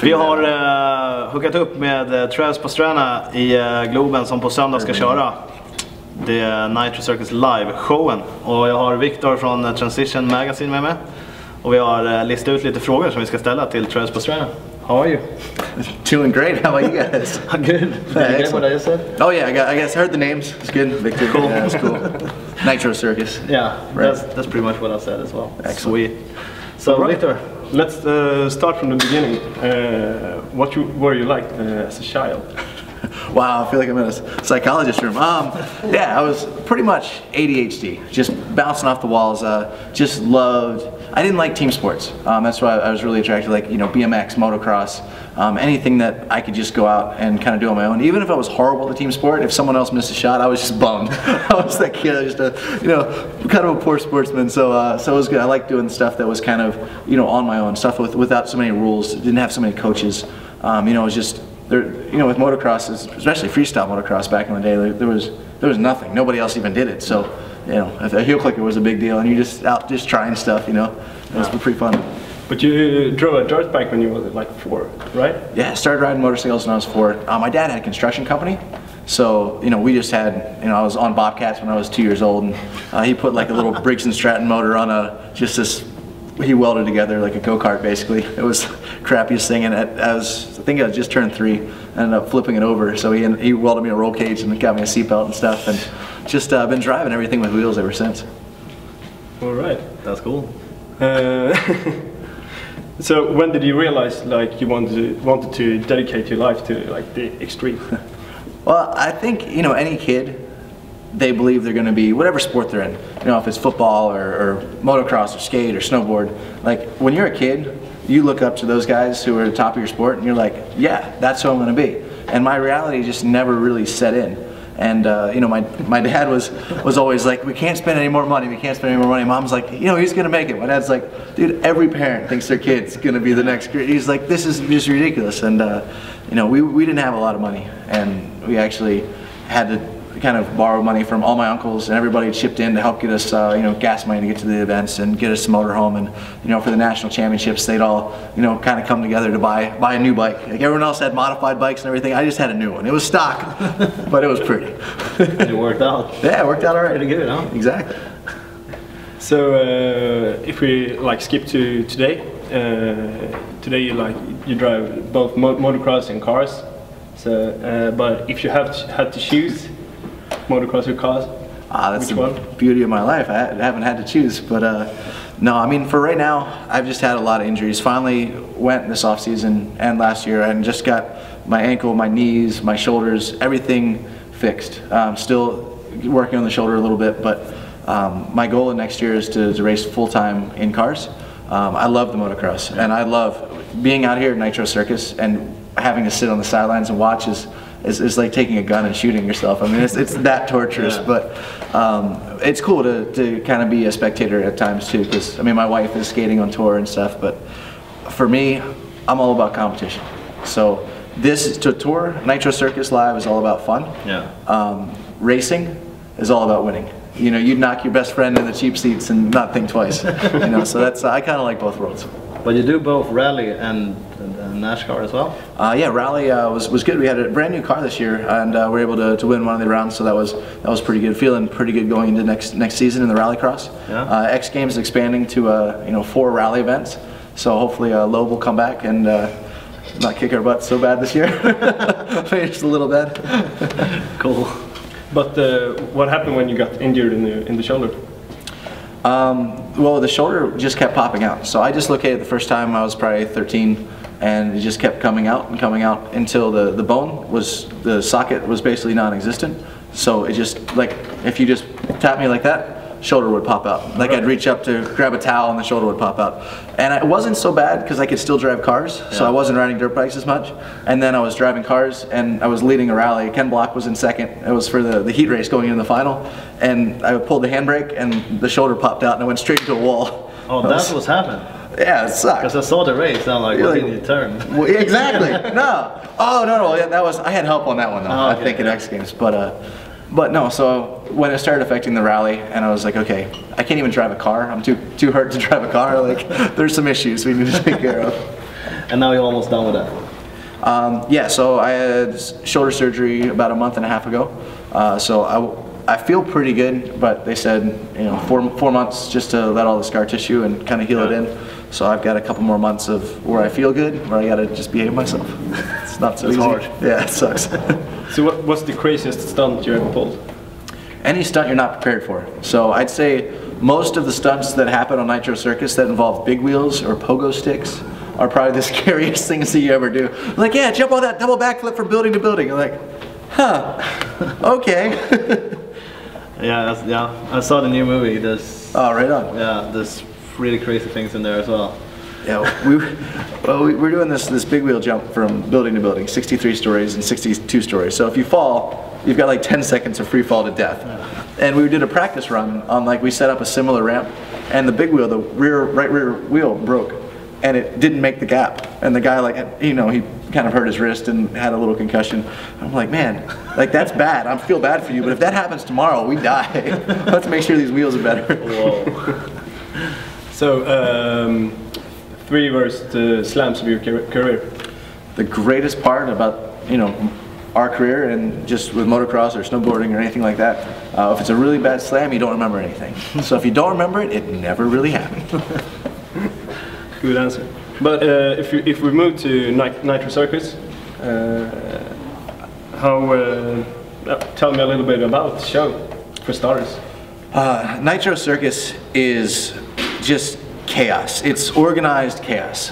Vi har hookat upp med Pastrana i Globen som på söndag ska köra. Det är Nitro Circus live-showen. Och jag har Victor från Transition Magazine med mig. Och vi har listat ut lite frågor som vi ska ställa till Pastrana. How are you? Doing great. How about you guys? Good. Did you get what I just said? Oh yeah, I guess I heard the names. It's good. Victor. Cool. Yeah, it's cool. Nitro Circus. Yeah, right. That's pretty much what I said as well. Excellent. Sweet. So right. Victor, let's start from the beginning. What were you like as a child? Wow, I feel like I'm in a psychologist room. Yeah, I was pretty much ADHD, just bouncing off the walls. Just loved. I didn't like team sports. That's why I was really attracted, like BMX, motocross, anything that I could just go out and kind of do on my own. Even if I was horrible at team sport, if someone else missed a shot, I was just bummed. I was that kid, I was just kind of a poor sportsman. So it was good. I liked doing stuff that was kind of on my own, stuff without so many rules. Didn't have so many coaches. It was just. There, with motocross, especially freestyle motocross back in the day, there was nothing. Nobody else even did it. So, if a heel clicker was a big deal, and you're just out just trying stuff, it was pretty fun. But you drove a dirt bike when you were like 4, right? Yeah, I started riding motorcycles when I was 4. My dad had a construction company, so we just had, I was on Bobcats when I was 2 years old, and he put like a little Briggs & Stratton motor on just this. He welded together like a go-kart basically. It was the crappiest thing, and I think I just turned 3. I ended up flipping it over, so he welded me a roll cage and got me a seatbelt and stuff, and just been driving everything with wheels ever since. All right, that's cool. So when did you realize like you wanted to dedicate your life to like the extreme? Well, I think any kid, they believe they're going to be whatever sport they're in. If it's football or motocross or skate or snowboard. Like when you're a kid, you look up to those guys who are at the top of your sport, and you're like, yeah, that's who I'm going to be. And my reality just never really set in. And my dad was always like, we can't spend any more money. We can't spend any more money. Mom's like, he's going to make it. My dad's like, dude, every parent thinks their kid's going to be the next. He's like, this is just ridiculous. And we didn't have a lot of money, and we actually had to kind of borrow money from all my uncles, and everybody chipped in to help get us gas money to get to the events and get us a motorhome. And for the national championships, they'd all kind of come together to buy a new bike. Like everyone else had modified bikes and everything. I just had a new one. It was stock, but it was pretty. It worked out. Yeah, it worked out all right. Pretty good, huh? Exactly. So if we like skip to today, today you drive both motocross and cars. So, but if you had to choose motocross or cars? That's the beauty of my life. I haven't had to choose, but no, I mean for right now, I've just had a lot of injuries. Finally went this off season and last year, and just got my ankle, my knees, my shoulders, everything fixed. Still working on the shoulder a little bit, but my goal next year is to race full time in cars. I love the motocross, and I love being out here at Nitro Circus, and having to sit on the sidelines and watch is like taking a gun and shooting yourself. I mean, it's that torturous, yeah. But it's cool to kind of be a spectator at times too, because I mean, my wife is skating on tour and stuff, but for me, I'm all about competition. So to tour, Nitro Circus Live is all about fun. Yeah. Racing is all about winning. You'd knock your best friend in the cheap seats and not think twice. So that's I kind of like both worlds. But you do both rally and NASCAR as well? Yeah, rally was good. We had a brand new car this year, and we were able to win one of the rounds, so that was pretty good. Feeling pretty good going into next season in the rallycross. Yeah. X Games is expanding to 4 rally events, so hopefully Loeb will come back and not kick our butts so bad this year. Maybe just a little bit. Cool. But what happened when you got injured in the shoulder? Well, the shoulder just kept popping out. So I dislocated the first time I was probably 13, and it just kept coming out until the socket was basically non-existent. So it just, like, if you just tap me like that, shoulder would pop out. Like I'd reach up to grab a towel and the shoulder would pop out. And it wasn't so bad because I could still drive cars, so I wasn't riding dirt bikes as much. And then I was driving cars and I was leading a rally. Ken Block was in second. It was for the heat race going into the final. And I pulled the handbrake and the shoulder popped out and I went straight into a wall. Oh, that's what's happened. Yeah, it sucked. Because I saw the race, I'm like, what did you turn? Well, exactly. No. Oh, no. Yeah, I had help on that one though. Oh, okay, I think at X Games, but no. So when it started affecting the rally, and I was like, okay, I can't even drive a car. I'm too hurt to drive a car. Like, there's some issues we need to take care of. And now you're almost done with that. Yeah, so I had shoulder surgery about a month and a half ago. So I feel pretty good, but they said, you know, four months just to let all the scar tissue and kind of heal it in. So I've got a couple more months of where I feel good, where I gotta just behave myself. It's not so easy. Hard. Yeah, it sucks. So what's the craziest stunt you ever pulled? Any stunt you're not prepared for. So I'd say most of the stunts that happen on Nitro Circus that involve big wheels or pogo sticks are probably the scariest things that you ever do. Like, yeah, jump on that double backflip from building to building. You're like, huh, okay. Yeah, I saw the new movie. There's right on. Yeah, there's really crazy things in there as well. Yeah, we're doing this big wheel jump from building to building, 63 stories and 62 stories. So if you fall, you've got like 10 seconds of free fall to death. And we did a practice run on, like, we set up a similar ramp, and the big wheel, the right rear wheel broke, and it didn't make the gap. And the guy, like, you know, he kind of hurt his wrist and had a little concussion. I'm like, man, like, that's bad. I feel bad for you, but if that happens tomorrow, we die. Let's make sure these wheels are better. Whoa. So, 3 worst slams of your career. The greatest part about, you know, our career and just with motocross or snowboarding or anything like that, if it's a really bad slam, you don't remember anything. So if you don't remember it, it never really happened. Good answer. But if we move to Nitro Circus, tell me a little bit about the show, for starters. Nitro Circus is just chaos. It's organized chaos.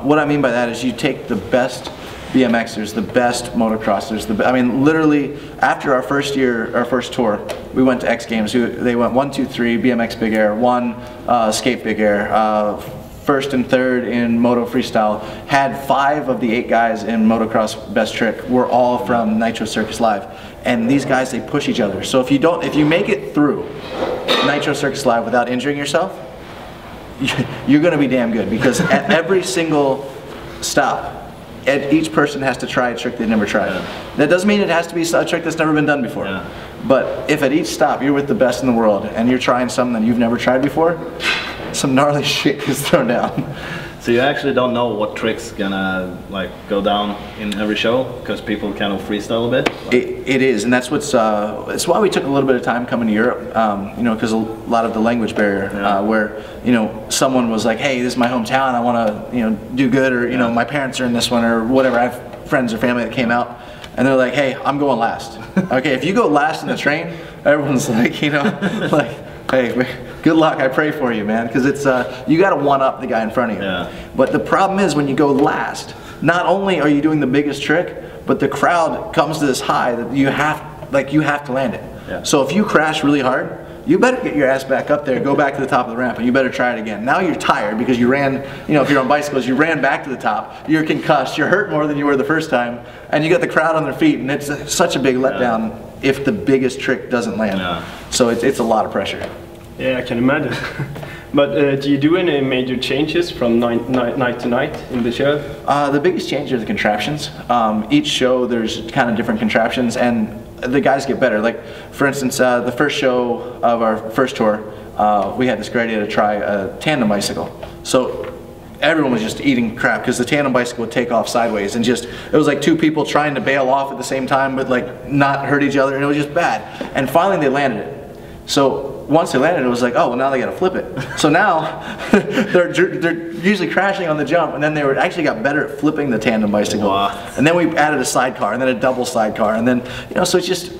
What I mean by that is you take the best BMXers, the best motocrossers, I mean, literally, after our first year, our first tour, we went to X Games. They went 1, 2, 3, BMX Big Air, 1, Skate Big Air, first and third in Moto Freestyle. Had 5 of the 8 guys in motocross best trick were all from Nitro Circus Live. And these guys, they push each other. So if you make it through Nitro Circus Live without injuring yourself, you're gonna be damn good, because at every single stop, each person has to try a trick they've never tried. That doesn't mean it has to be a trick that's never been done before. But if at each stop you're with the best in the world and you're trying something that you've never tried before, some gnarly shit is thrown down. So you actually don't know what trick's gonna like go down in every show, because people kind of freestyle a bit? It is, and that's what's it's why we took a little bit of time coming to Europe, you know, because a lot of the language barrier, where, you know, someone was like, hey, this is my hometown, I want to, you know, do good, or, you know, my parents are in this one, or whatever. I have friends or family that came out, and they're like, hey, I'm going last. Okay, if you go last in the train, everyone's like, you know, like, hey, good luck, I pray for you, man, because it's, you got to one-up the guy in front of you. But the problem is, when you go last, not only are you doing the biggest trick, but the crowd comes to this high that you have to land it. So if you crash really hard, you better get your ass back up there, go back to the top of the ramp, and you better try it again. Now you're tired because you ran, you know, if you're on bicycles, you ran back to the top, you're concussed, you're hurt more than you were the first time, and you got the crowd on their feet, and it's such a big letdown if the biggest trick doesn't land. So it's a lot of pressure. Yeah, I can imagine. But do you do any major changes from night to night in the show? The biggest change are the contraptions. Each show there's kind of different contraptions, and the guys get better. Like, for instance, the first show of our first tour, we had this great idea to try a tandem bicycle. So everyone was just eating crap because the tandem bicycle would take off sideways, and just, it was like 2 people trying to bail off at the same time but like not hurt each other, and it was just bad. And finally they landed it. So once they landed, it was like, oh, well, now they got to flip it. So now they're usually crashing on the jump, and then they actually got better at flipping the tandem bicycle. And then we added a sidecar, and then a double sidecar, and then, you know, so it's just,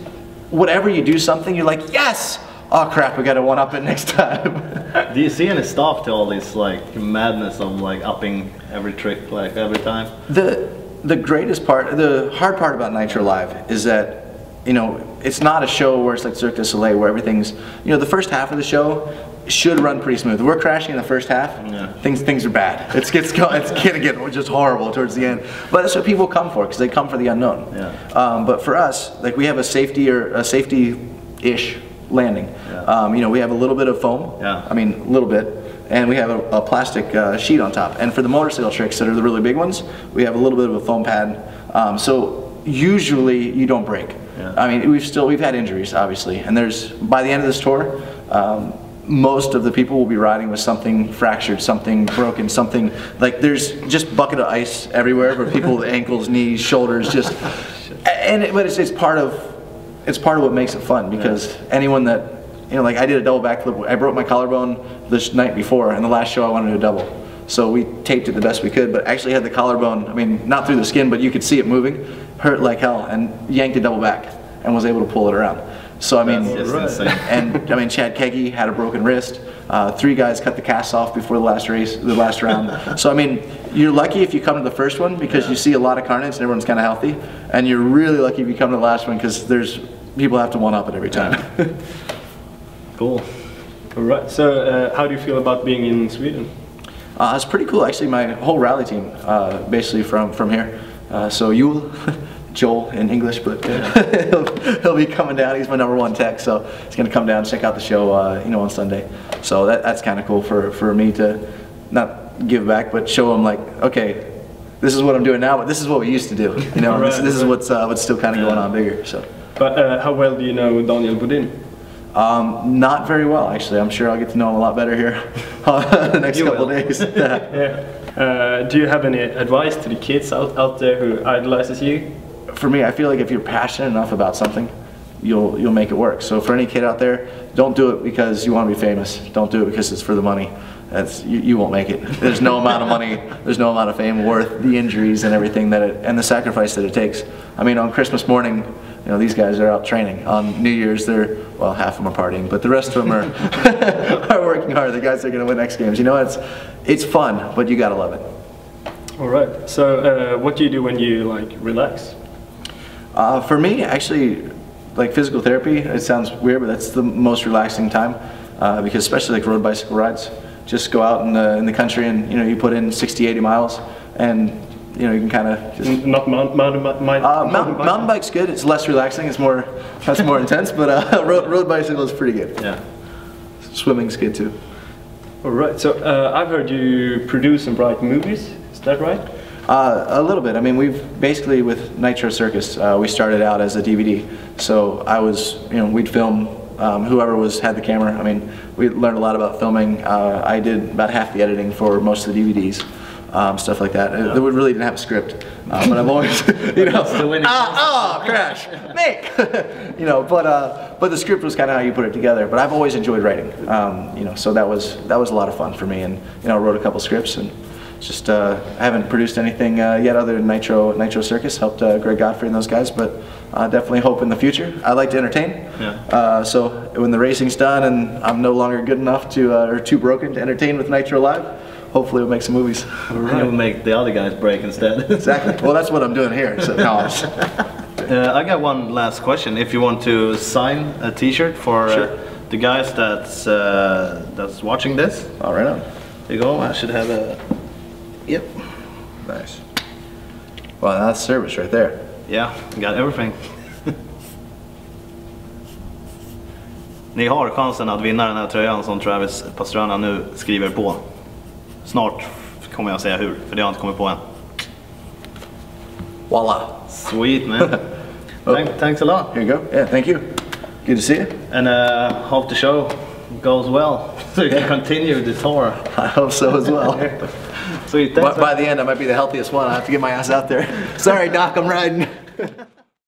whatever you do something, you're like, yes! Oh crap, we got to one-up it next time. Do you see any stop to all this like madness of like upping every trick like every time? The greatest part, the hard part about Nitro Live is that, you know, it's not a show where it's like Cirque du Soleil where everything's, you know, the first half of the show should run pretty smooth. We're crashing in the first half, things are bad. It's gonna get just horrible towards the end. But that's what people come for, because they come for the unknown. But for us, like, we have a safety-ish landing. You know, we have a little bit of foam, I mean, a little bit, and we have a plastic sheet on top. And for the motorcycle tricks that are the really big ones, we have a little bit of a foam pad. So usually you don't break. I mean, we've had injuries, obviously, and by the end of this tour, most of the people will be riding with something fractured, something broken, something like there's just bucket of ice everywhere for people, ankles, knees, shoulders, just, but it's part of what makes it fun, because anyone that, you know, like I did a double backflip. I broke my collarbone this night before, and the last show I wanted to do a double. So we taped it the best we could, but actually had the collarbone, I mean, not through the skin, but you could see it moving, hurt like hell, and yanked it double back and was able to pull it around. So I mean, and I mean, Chad Kegi had a broken wrist. 3 guys cut the cast off before the last round. So I mean, you're lucky if you come to the first one, because you see a lot of carnage and everyone's kind of healthy, and you're really lucky if you come to the last one, because people have to one up it every time. Cool. All right. So how do you feel about being in Sweden? It's pretty cool, actually. My whole rally team, basically from here. So Joel in English, but he'll be coming down. He's my #1 tech, so he's going to come down and check out the show, you know, on Sunday. So that's kind of cool for me to not give back, but show him like, okay, this is what I'm doing now, but this is what we used to do. You know, this is what's still kind of going on bigger. So. But how well do you know Daniel Bodin? Not very well, actually. I'm sure I'll get to know him a lot better here the next couple of days. Do you have any advice to the kids out there who idolizes you? For me, I feel like if you're passionate enough about something, you'll make it work. So for any kid out there, don't do it because you want to be famous. Don't do it because it's for the money. You won't make it. There's no amount of money, there's no amount of fame worth the injuries and everything and the sacrifice that it takes. I mean, on Christmas morning, you know, these guys are out training. On New Year's, well, half of them are partying, but the rest of them are working hard. The guys that are going to win X Games. You know, it's fun, but you gotta love it. All right. So, what do you do when you like relax? For me, actually, like physical therapy. It sounds weird, but that's the most relaxing time, because especially like road bicycle rides. Just go out in the country, and you know, you put in 60, 80 miles, and you know, you can kind of just... Not mountain bike's good. It's less relaxing. That's more intense. But road bicycle is pretty good. Yeah. Swimming's good too. All right. So I've heard you produce and write movies. Is that right? A little bit. I mean, we've basically with Nitro Circus, we started out as a DVD. So we'd film whoever had the camera. I mean, we learned a lot about filming. I did about half the editing for most of the DVDs. Stuff like that. Yeah. We really didn't have a script, but I've always, you know, crash, make, you know. But the script was kind of how you put it together. But I've always enjoyed writing, you know. So that was a lot of fun for me, and you know, I wrote a couple scripts, and just I haven't produced anything yet other than Nitro Circus. Helped Greg Godfrey and those guys, but definitely hope in the future. I like to entertain. Yeah. So when the racing's done and I'm no longer good enough to or too broken to entertain with Nitro Live, hopefully we'll make some movies. Right. We'll make the other guys break instead. Exactly. Well, that's what I'm doing here. So no. I got one last question. If you want to sign a T-shirt for the guys that's watching this. All right on. There you go. I should have a. Yep. Nice. Well, that's service right there. Yeah, got everything. Ni har chansen att vinna den här tröjan som Travis Pastrana nu skriver på. Snart kommer jag säga hur, för det har jag inte kommit på än. Voila. Sweet, man. Thanks a lot. Here you go. Yeah, thank you. Good to see you. And hope the show goes well, so you can continue the tour. I hope so as well. Sweet, thanks. By the end, I might be the healthiest one. I have to get my ass out there. Sorry, Doc, I'm riding.